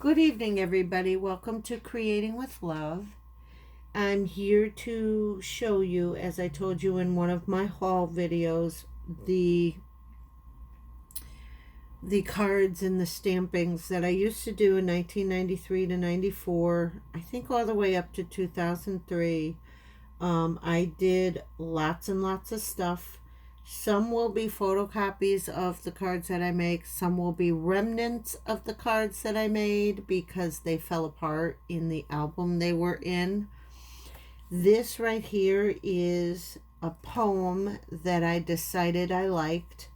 Good evening, everybody. Welcome to Creating with Love. I'm here to show you, as I told you in one of my haul videos, the cards and the stampings that I used to do in 1993 to 94, I think all the way up to 2003. I did lots and lots of stuff. Some will be photocopies of the cards that I make. Some will be remnants of the cards that I made because they fell apart in the album they were in. This right here is a poem that I decided I liked.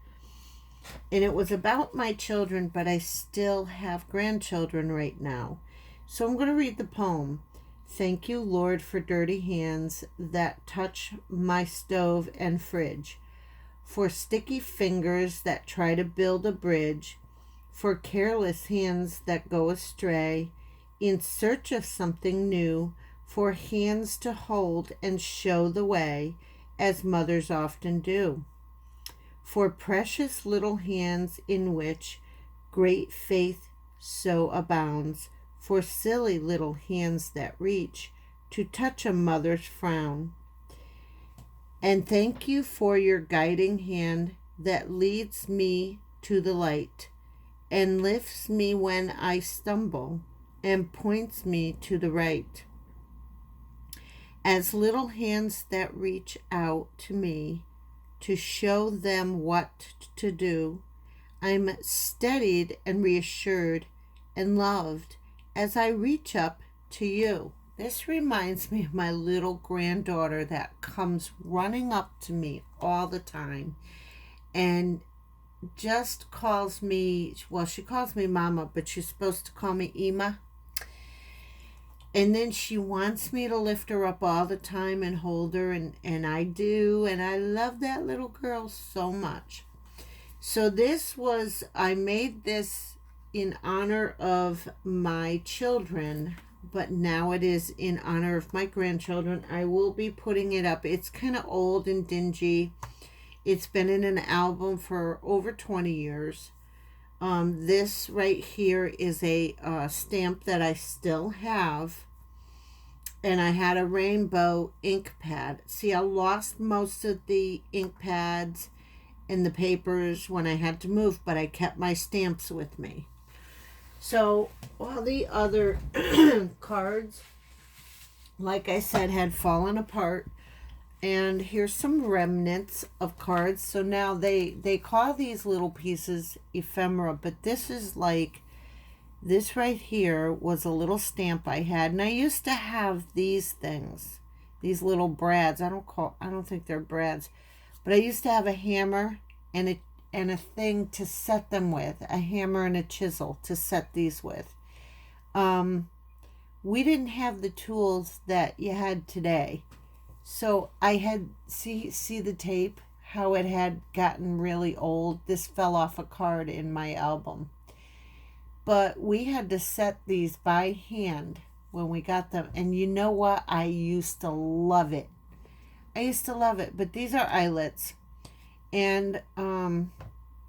And it was about my children, but I still have grandchildren right now. So I'm going to read the poem. Thank you, Lord, for dirty hands that touch my stove and fridge, for sticky fingers that try to build a bridge, for careless hands that go astray in search of something new, for hands to hold and show the way, as mothers often do, for precious little hands in which great faith so abounds, for silly little hands that reach to touch a mother's frown. And thank you for your guiding hand that leads me to the light and lifts me when I stumble and points me to the right. As little hands that reach out to me to show them what to do, I'm steadied and reassured and loved as I reach up to you. This reminds me of my little granddaughter that comes running up to me all the time and just calls me, well, she calls me Mama, but she's supposed to call me Ima. And then she wants me to lift her up all the time and hold her, and I do, and I love that little girl so much. So I made this in honor of my children, but now it is in honor of my grandchildren. I will be putting it up. It's kind of old and dingy. It's been in an album for over 20 years. This right here is a stamp that I still have. And I had a rainbow ink pad. See, I lost most of the ink pads and the papers when I had to move, but I kept my stamps with me. So all the other cards, like I said, had fallen apart. And here's some remnants of cards. So now they call these little pieces ephemera, but this is like, this right here was a little stamp I had. And I used to have these things, these little brads. I don't think they're brads, but I used to have a hammer and a thing to set them with, a hammer and a chisel to set these with. We didn't have the tools that you had today. So I had, see the tape, how it had gotten really old. This fell off a card in my album. But we had to set these by hand when we got them. And you know what? I used to love it. But these are eyelets. And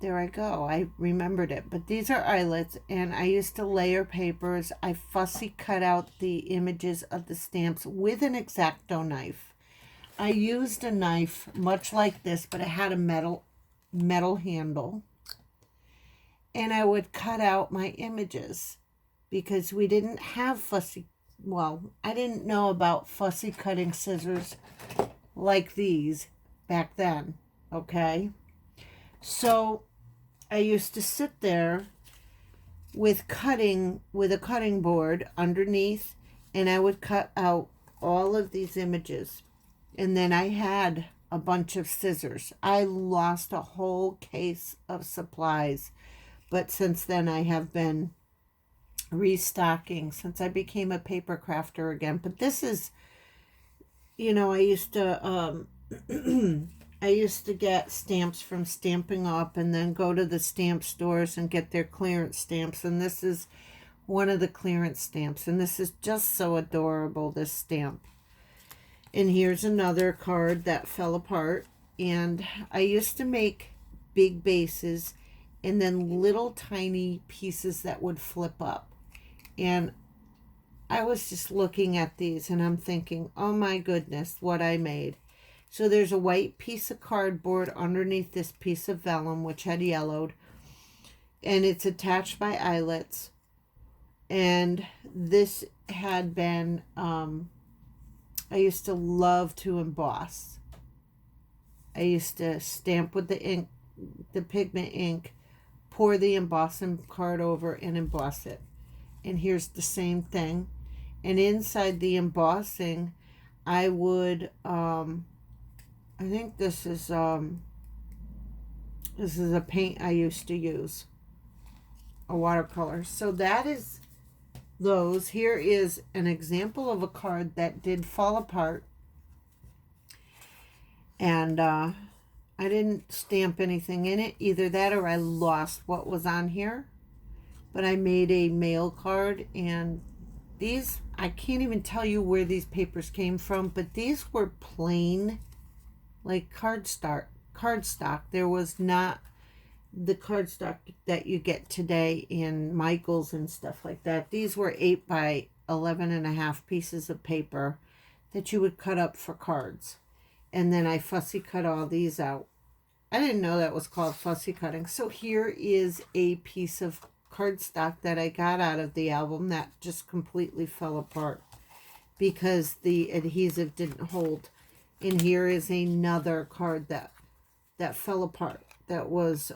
there I go. I remembered it. But these are eyelets. And I used to layer papers. I fussy cut out the images of the stamps with an X-Acto knife. I used a knife much like this, but it had a metal handle. And I would cut out my images because we didn't have I didn't know about fussy cutting scissors like these back then, okay? So I used to sit there with a cutting board underneath, and I would cut out all of these images. And then I had a bunch of scissors. I lost a whole case of supplies. But since then, I have been restocking since I became a paper crafter again. But this is, I used to get stamps from Stampin' Up! And then go to the stamp stores and get their clearance stamps. And this is one of the clearance stamps. And this is just so adorable, this stamp. And here's another card that fell apart. And I used to make big bases and then little tiny pieces that would flip up. And I was just looking at these and I'm thinking, oh my goodness, what I made. So there's a white piece of cardboard underneath this piece of vellum, which had yellowed. And it's attached by eyelets. And this had been, I used to love to emboss. I used to stamp with the ink, the pigment ink, pour the embossing card over and emboss it. And here's the same thing. And inside the embossing, I would, I think this is a paint I used to use, a watercolor. So that is those. Here is an example of a card that did fall apart. And I didn't stamp anything in it. Either that or I lost what was on here. But I made a mail card, and these, I can't even tell you where these papers came from, but these were plain, like cardstock. There was not the cardstock that you get today in Michael's and stuff like that. These were 8 by 11.5 pieces of paper that you would cut up for cards. And then I fussy cut all these out. I didn't know that was called fussy cutting. So here is a piece of cardstock that I got out of the album that just completely fell apart because the adhesive didn't hold. And here is another card that fell apart that was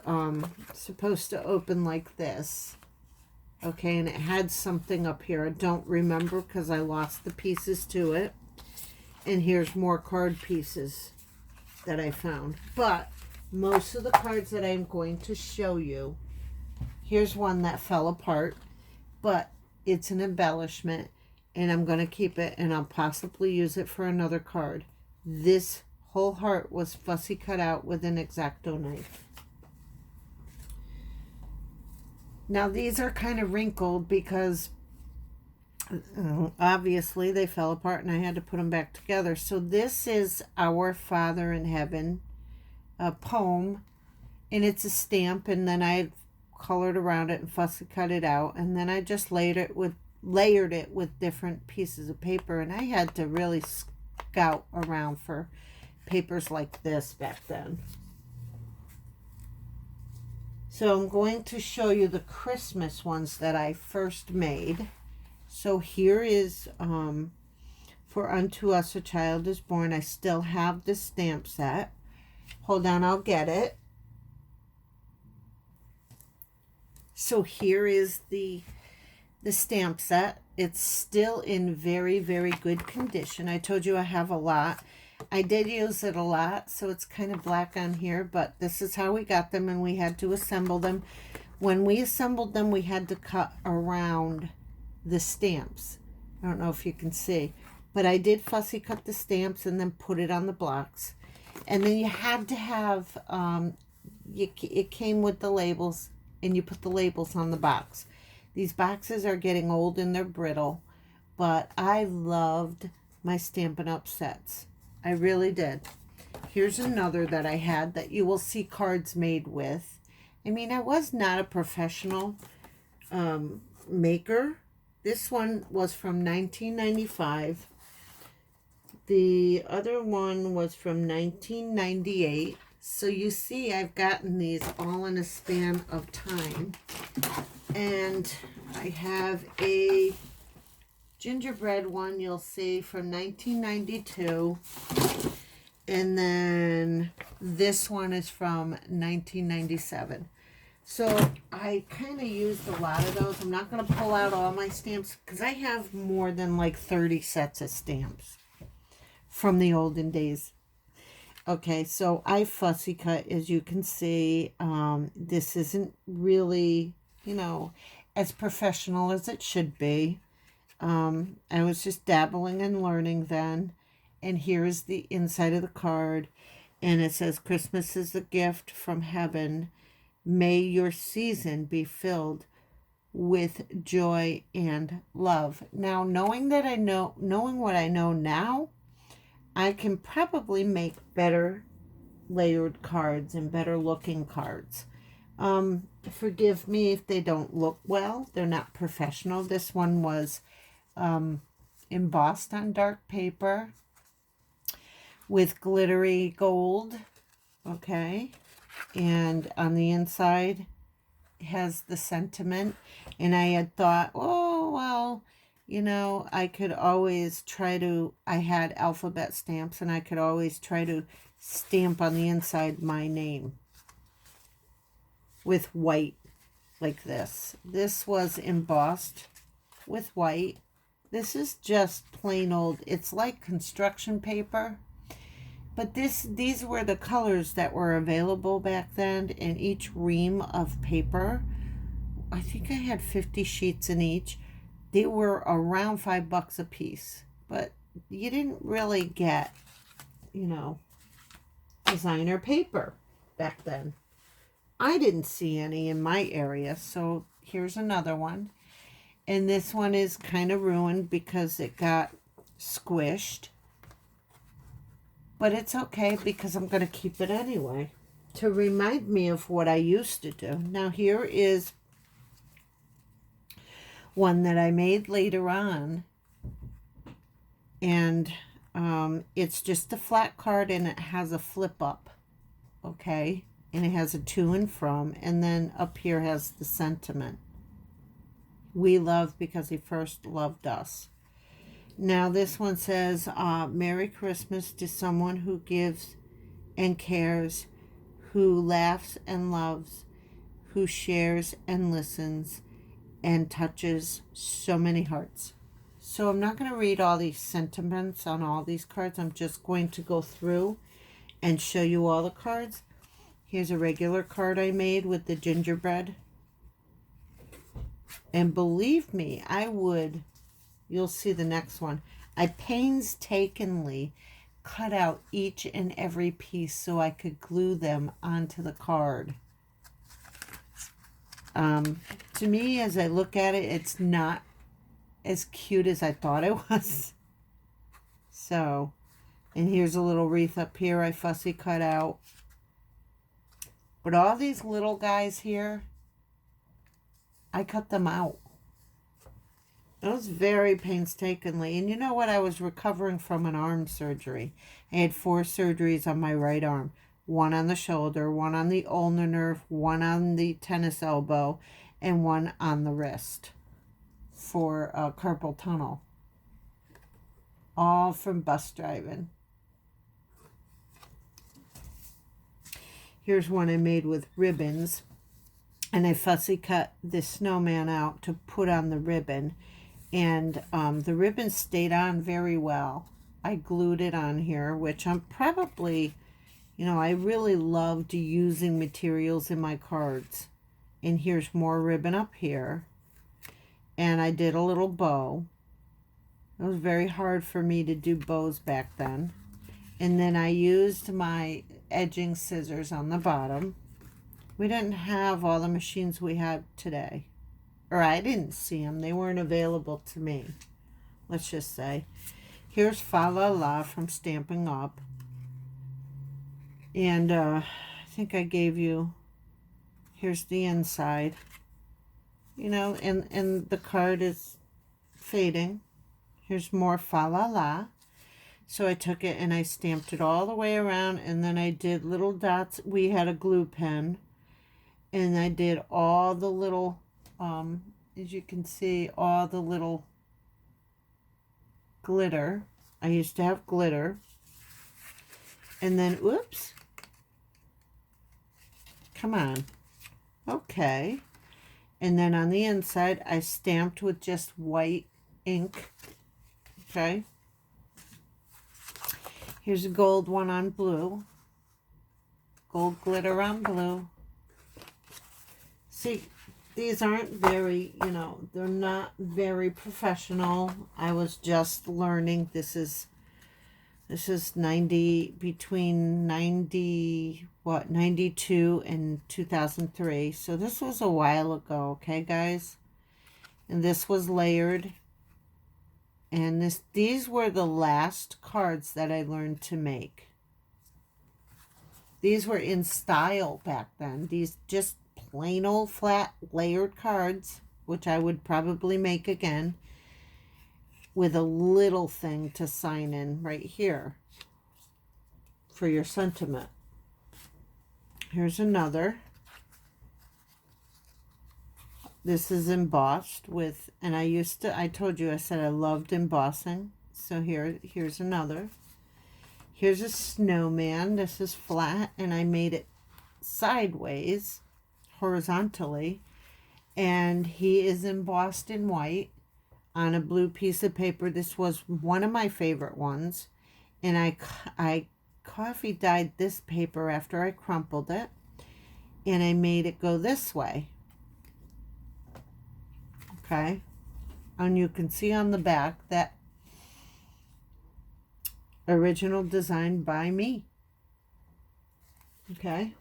supposed to open like this. Okay, and it had something up here. I don't remember because I lost the pieces to it. And here's more card pieces that I found. But most of the cards that I'm going to show you, here's one that fell apart, but it's an embellishment, and I'm going to keep it, and I'll possibly use it for another card. This whole heart was fussy cut out with an X-Acto knife. Now these are kind of wrinkled because obviously they fell apart and I had to put them back together. So this is Our Father in Heaven, a poem, and it's a stamp, and then I colored around it and fussy cut it out, and then I just layered it with different pieces of paper, and I had to really scout around for papers like this back then. So I'm going to show you the Christmas ones that I first made. So here is For Unto Us a Child is Born. I still have the stamp set. Hold on, I'll get it. So here is the stamp set. It's still in very, very good condition. I told you I have a lot. I did use it a lot, so it's kind of black on here, but this is how we got them, and we had to assemble them. When we assembled them, we had to cut around the stamps. I don't know if you can see, but I did fussy cut the stamps and then put it on the blocks. And then you had to have, it came with the labels, and you put the labels on the box. These boxes are getting old and they're brittle, but I loved my Stampin' Up! Sets. I really did. Here's another that I had that you will see cards made with. I mean, I was not a professional maker. This one was from 1995. The other one was from 1998. So you see, I've gotten these all in a span of time. And I have a gingerbread one, you'll see, from 1992. And then this one is from 1997. So I kind of used a lot of those. I'm not going to pull out all my stamps because I have more than like 30 sets of stamps from the olden days. Okay, so I fussy cut, as you can see. This isn't really, you know, as professional as it should be. I was just dabbling and learning then. And here's the inside of the card. And it says, Christmas is a gift from heaven. May your season be filled with joy and love. Now, knowing what I know now, I can probably make better layered cards and better looking cards. Forgive me if they don't look well. They're not professional. This one was embossed on dark paper with glittery gold. Okay. And on the inside has the sentiment. And I had thought, oh, well, you know, I could always try to, I had alphabet stamps, and I could always try to stamp on the inside my name with white like this. This was embossed with white. This is just plain old, it's like construction paper. But these were the colors that were available back then, and each ream of paper, I think I had 50 sheets in each. They were around $5 a piece, but you didn't really get, you know, designer paper back then. I didn't see any in my area, so here's another one. And this one is kind of ruined because it got squished. But it's okay because I'm going to keep it anyway to remind me of what I used to do. Now here is one that I made later on. And it's just a flat card, and it has a flip up. Okay. And it has a to and from. And then up here has the sentiment. We love because he first loved us. Now this one says, Merry Christmas to someone who gives and cares, who laughs and loves, who shares and listens and touches so many hearts. So I'm not going to read all these sentiments on all these cards. I'm just going to go through and show you all the cards. Here's a regular card I made with the gingerbread. And believe me, you'll see the next one. I painstakingly cut out each and every piece so I could glue them onto the card. To me, as I look at it, it's not as cute as I thought it was. So, and here's a little wreath up here I fussy cut out. But all these little guys here, I cut them out. It was very painstakingly. And you know what? I was recovering from an arm surgery. I had 4 surgeries on my right arm. One on the shoulder, one on the ulnar nerve, one on the tennis elbow, and one on the wrist for carpal tunnel. All from bus driving. Here's one I made with ribbons. And I fussy cut this snowman out to put on the ribbon. And the ribbon stayed on very well. I glued it on here, which I'm probably, you know, I really loved using materials in my cards. And here's more ribbon up here. And I did a little bow. It was very hard for me to do bows back then. And then I used my edging scissors on the bottom. We didn't have all the machines we have today. Or I didn't see them. They weren't available to me. Let's just say. Here's Fa La La from Stamping Up. And I think I gave you, here's the inside. You know, and the card is fading. Here's more Fa La La. So I took it and I stamped it all the way around. And then I did little dots. We had a glue pen. And I did all the little, as you can see, all the little glitter. I used to have glitter. And then, oops. Come on. Okay. And then on the inside, I stamped with just white ink. Okay. Here's a gold one on blue. Gold glitter on blue. See, these aren't very, you know, they're not very professional. I was just learning. This is 92 and 2003. So this was a while ago, okay, guys? And this was layered. And these were the last cards that I learned to make. These were in style back then. These just plain old flat layered cards, which I would probably make again, with a little thing to sign in right here for your sentiment. Here's another. This is embossed with, and I told you, I said I loved embossing. So here's another. Here's a snowman. This is flat, and I made it sideways, horizontally, and he is embossed in white on a blue piece of paper. This was one of my favorite ones, and I coffee dyed this paper after I crumpled it, and I made it go this way. Okay, and you can see on the back that original design by me. Okay,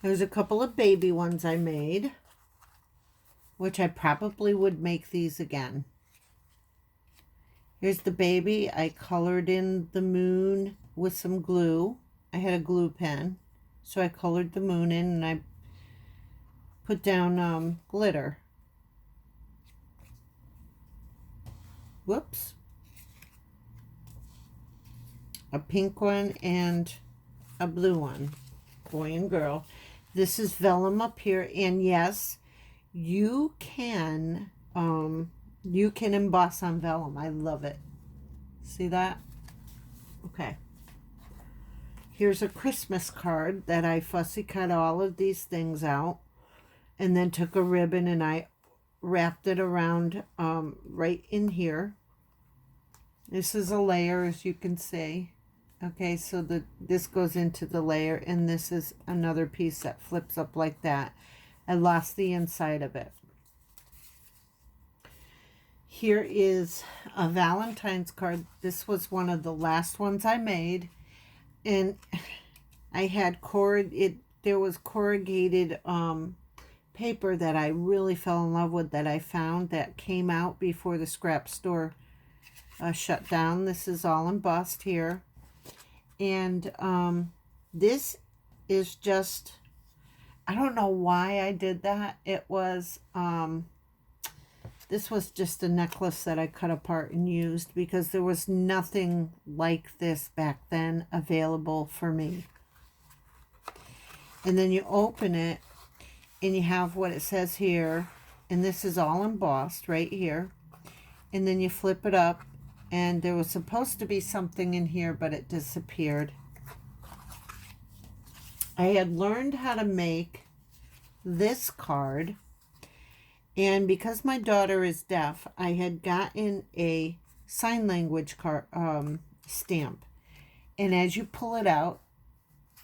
there's a couple of baby ones I made, which I probably would make these again. Here's the baby. I colored in the moon with some glue. I had a glue pen, so I colored the moon in, and I put down glitter. Whoops. A pink one and a blue one. Boy and girl. This is vellum up here, and yes, you can emboss on vellum. I love it. See that? Okay. Here's a Christmas card that I fussy cut all of these things out, and then took a ribbon and I wrapped it around right in here. This is a layer, as you can see. Okay, so this goes into the layer, and this is another piece that flips up like that. I lost the inside of it. Here is a Valentine's card. This was one of the last ones I made, and I had there was corrugated paper that I really fell in love with, that I found that came out before the scrap store shut down. This is all embossed here. And this is just, I don't know why I did that. It was, this was just a necklace that I cut apart and used, because there was nothing like this back then available for me. And then you open it, and you have what it says here, and this is all embossed right here. And then you flip it up, and there was supposed to be something in here, but it disappeared. I had learned how to make this card, and because my daughter is deaf, I had gotten a sign language card stamp, and as you pull it out,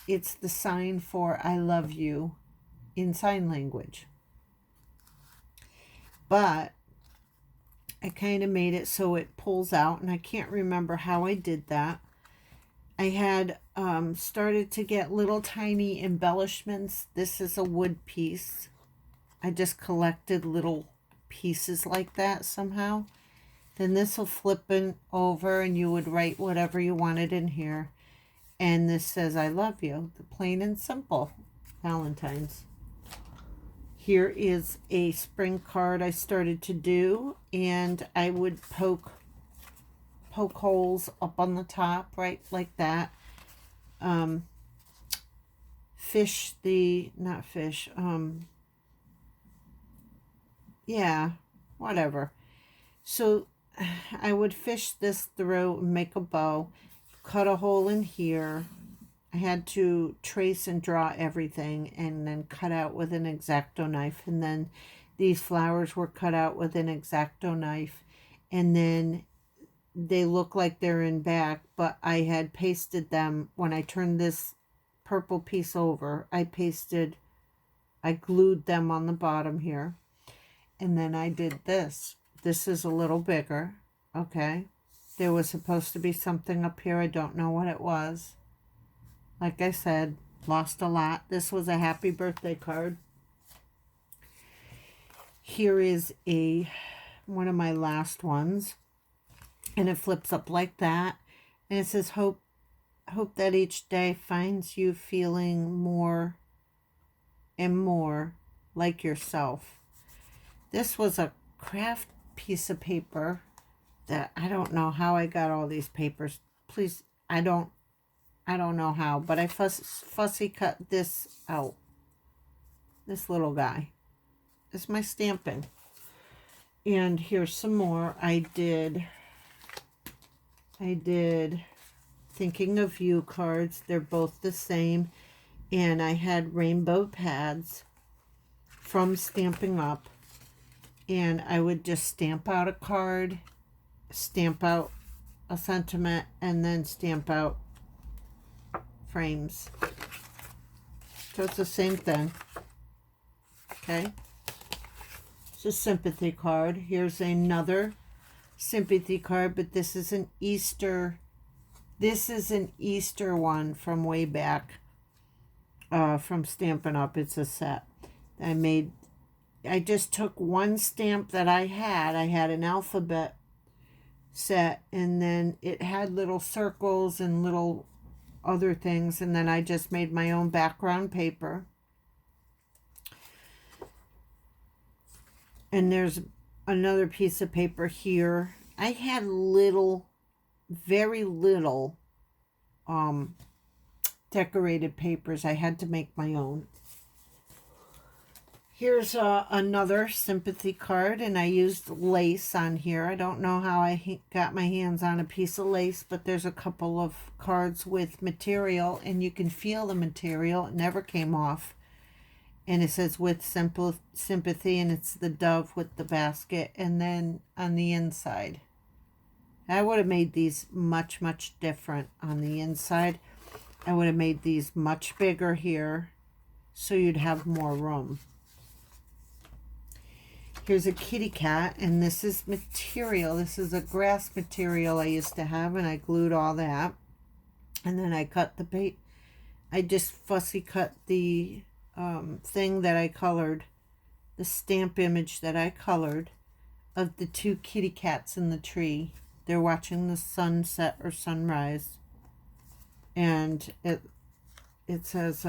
it's the sign for I love you in sign language. But I kind of made it so it pulls out, and I can't remember how I did that. I had started to get little tiny embellishments. This is a wood piece. I just collected little pieces like that somehow. Then this will flip over, and you would write whatever you wanted in here. And this says I love you, the plain and simple Valentine's. Here is a spring card I started to do, and I would poke holes up on the top, right, like that. Yeah, whatever. So I would fish this through and make a bow, cut a hole in here. I had to trace and draw everything, and then cut out with an X-Acto knife. And then these flowers were cut out with an X-Acto knife. And then they look like they're in back, but I had pasted them. When I turned this purple piece over, I glued them on the bottom here. And then I did this. This is a little bigger. Okay. There was supposed to be something up here. I don't know what it was. Like I said, lost a lot. This was a happy birthday card. Here is one of my last ones, and it flips up like that, and it says hope I hope that each day finds you feeling more and more like yourself. This was a craft piece of paper that I don't know how I got all these papers. Please, I don't know how, but I fussy cut this out. This little guy. This is my stamping. And here's some more. I did Thinking of You cards. They're both the same. And I had rainbow pads from Stamping Up. And I would just stamp out a card, stamp out a sentiment, and then stamp out frames. So it's the same thing. Okay. It's a sympathy card. Here's another sympathy card, but this is an Easter. This is an Easter one from way back. From Stampin' Up. It's a set. I just took one stamp that I had. I had an alphabet set, and then it had little circles and little other things, and then I just made my own background paper. And there's another piece of paper here. I had very little decorated papers. I had to make my own. Here's another sympathy card, and I used lace on here. I don't know how I got my hands on a piece of lace, but there's a couple of cards with material, and you can feel the material. It never came off. And it says with simple sympathy, and it's the dove with the basket, and then on the inside. I would have made these much, much different on the inside. I would have made these much bigger here, so you'd have more room. Here's a kitty cat, and this is material. This is a grass material I used to have, and I glued all that. And then I cut I just fussy cut the thing that I colored, the stamp image that I colored of the two kitty cats in the tree. They're watching the sunset or sunrise. And it says,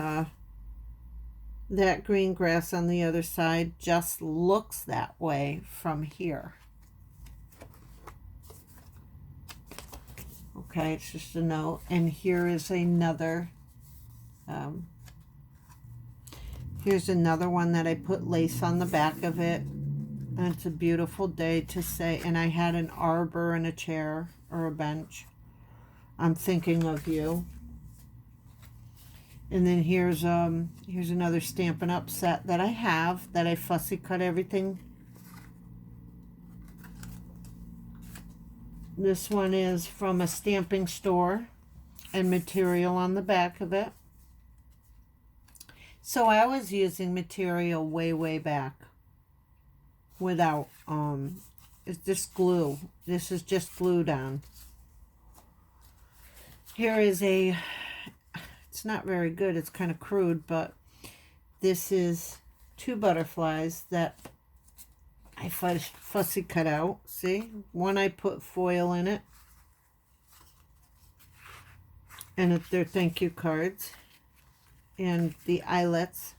that green grass on the other side just looks that way from here. Okay, it's just a note. And here is another, here's another one that I put lace on the back of it. And it's a beautiful day to say, and I had an arbor and a chair or a bench. I'm thinking of you. And then here's another Stampin' Up set that I have, that I fussy cut everything. This one is from a stamping store, and material on the back of it. So I was using material way back without, it's just glue. This is just glued on. Here is it's not very good. It's kind of crude, but this is two butterflies that I fussy cut out. See? One I put foil in it. And they're thank you cards. And the eyelets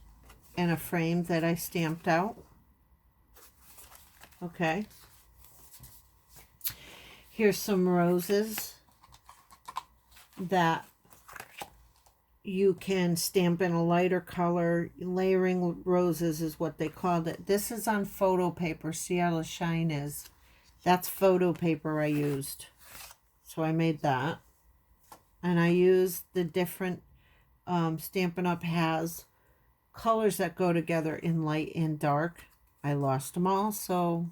and a frame that I stamped out. Okay. Here's some roses that you can stamp in a lighter color. Layering roses is what they called it. This is on photo paper. See how the shine is? That's photo paper I used. So I made that. And I used the different Stampin' Up has colors that go together in light and dark. I lost them all, so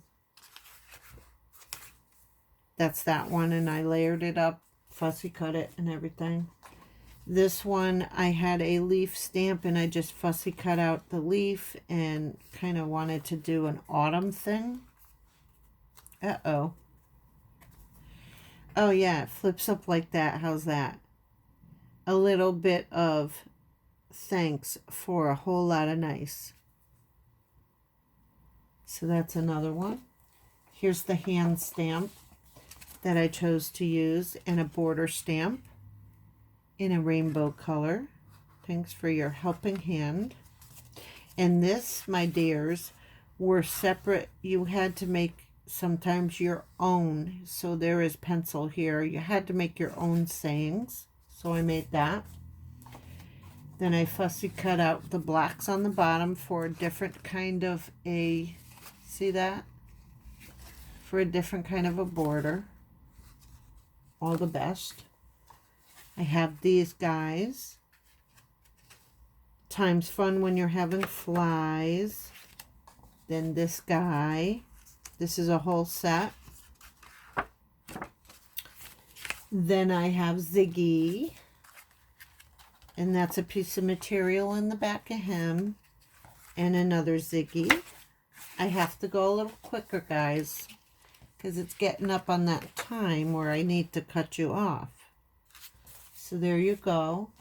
that's that one. And I layered it up, fussy cut it and everything. This one, I had a leaf stamp, and I just fussy cut out the leaf and kind of wanted to do an autumn thing. Uh-oh. Oh, yeah, it flips up like that. How's that? A little bit of thanks for a whole lot of nice. So that's another one. Here's the hand stamp that I chose to use, and a border stamp. in a rainbow color. Thanks for your helping hand. And this, my dears, were separate. You had to make sometimes your own. So there is pencil here. You had to make your own sayings. So I made that. Then I fussy cut out the blocks on the bottom for a different kind of a, see that? For a different kind of a border. All the best. I have these guys. Times fun when you're having flies. Then this guy. This is a whole set. Then I have Ziggy. And that's a piece of material in the back of him. And another Ziggy. I have to go a little quicker, guys, because it's getting up on that time where I need to cut you off. So there you go.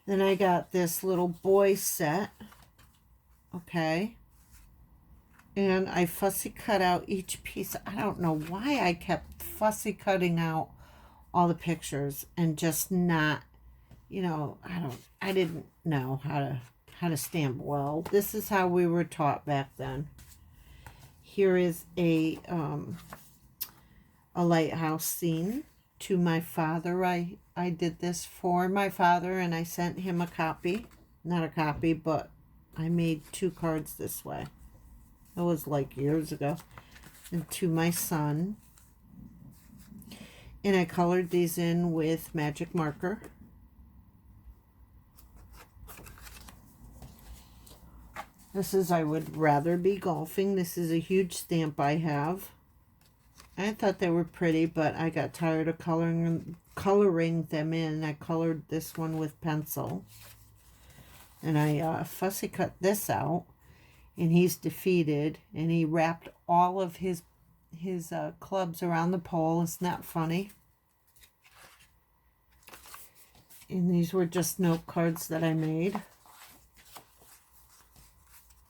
Then I got this little boy set. Okay. And I fussy cut out each piece. I don't know why I kept fussy cutting out all the pictures and just not, you know, I didn't know how to stamp well. This is how we were taught back then. Here is a lighthouse scene to my father. I did this for my father, and I sent him a copy. Not a copy, but I made 2 cards this way. It was like years ago. And to my son. And I colored these in with magic marker. This is I Would Rather Be Golfing. This is a huge stamp I have. I thought they were pretty, but I got tired of coloring them in. I colored this one with pencil. And I fussy cut this out. And he's defeated. And he wrapped all of his clubs around the pole. Isn't that funny? And these were just note cards that I made.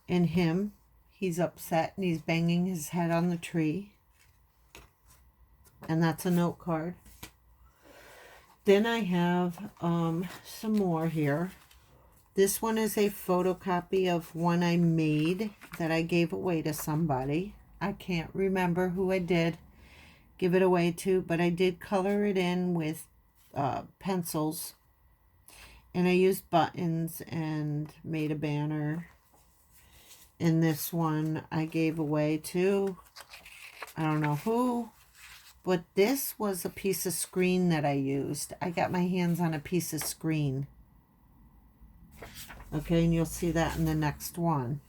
And him, he's upset and he's banging his head on the tree. And that's a note card. Then I have some more here. This one is a photocopy of one I made that I gave away to somebody. I can't remember who I did give it away to, but I did color it in with pencils. And I used buttons and made a banner. And this one I gave away to, I don't know who, but this was a piece of screen that I used. I got my hands on a piece of screen. Okay, and you'll see that in the next one.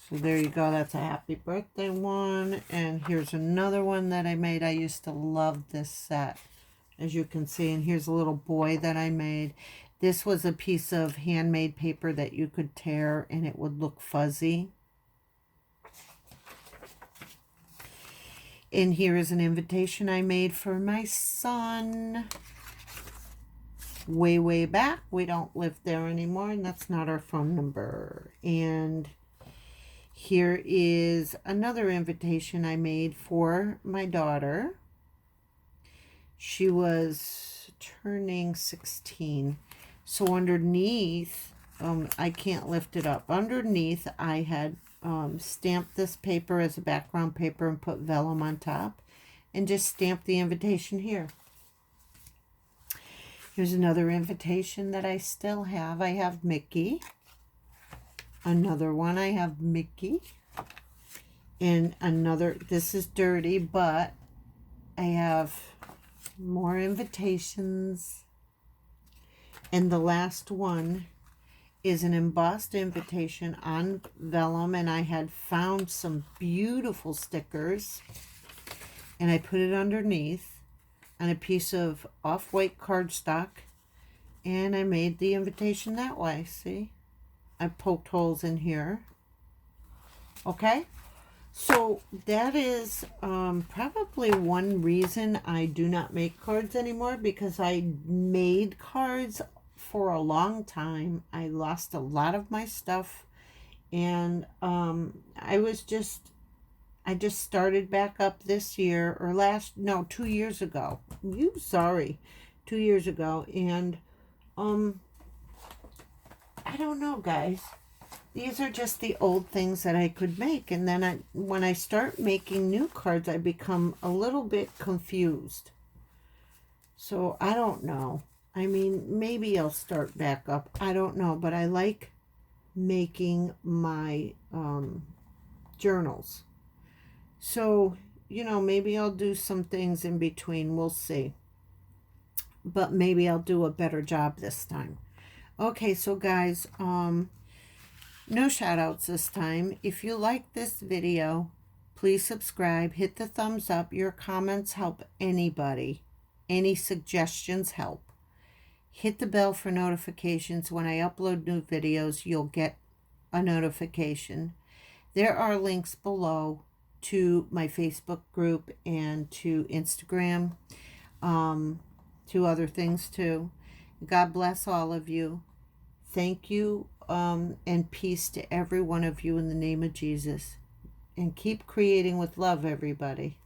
So there you go. That's a happy birthday one. And here's another one that I made. I used to love this set, as you can see. And here's a little boy that I made. This was a piece of handmade paper that you could tear and it would look fuzzy. And here is an invitation I made for my son. Way, way back. We don't live there anymore, and that's not our phone number. And here is another invitation I made for my daughter. She was turning 16. So underneath, I can't lift it up. Underneath, I had stamped this paper as a background paper and put vellum on top. And just stamped the invitation here. Here's another invitation that I still have. I have Mickey. Another one, I have Mickey. And another, this is dirty, but I have more invitations. And the last one is an embossed invitation on vellum. And I had found some beautiful stickers. And I put it underneath on a piece of off-white cardstock. And I made the invitation that way. See? I poked holes in here. Okay? So that is probably one reason I do not make cards anymore, because I made cards for a long time. I lost a lot of my stuff, and I was just, I just started back up this year, or 2 years ago. 2 years ago. And I don't know, guys. These are just the old things that I could make. And then when I start making new cards, I become a little bit confused. So I don't know. I mean, maybe I'll start back up. I don't know. But I like making my journals. So, maybe I'll do some things in between. We'll see. But maybe I'll do a better job this time. Okay, so guys, no shout outs this time. If you like this video, please subscribe, hit the thumbs up. Your comments help anybody. Any suggestions help. Hit the bell for notifications. When I upload new videos, you'll get a notification. There are links below to my Facebook group and to Instagram, to other things too. God bless all of you. Thank you, and peace to every one of you in the name of Jesus. And keep creating with love, everybody.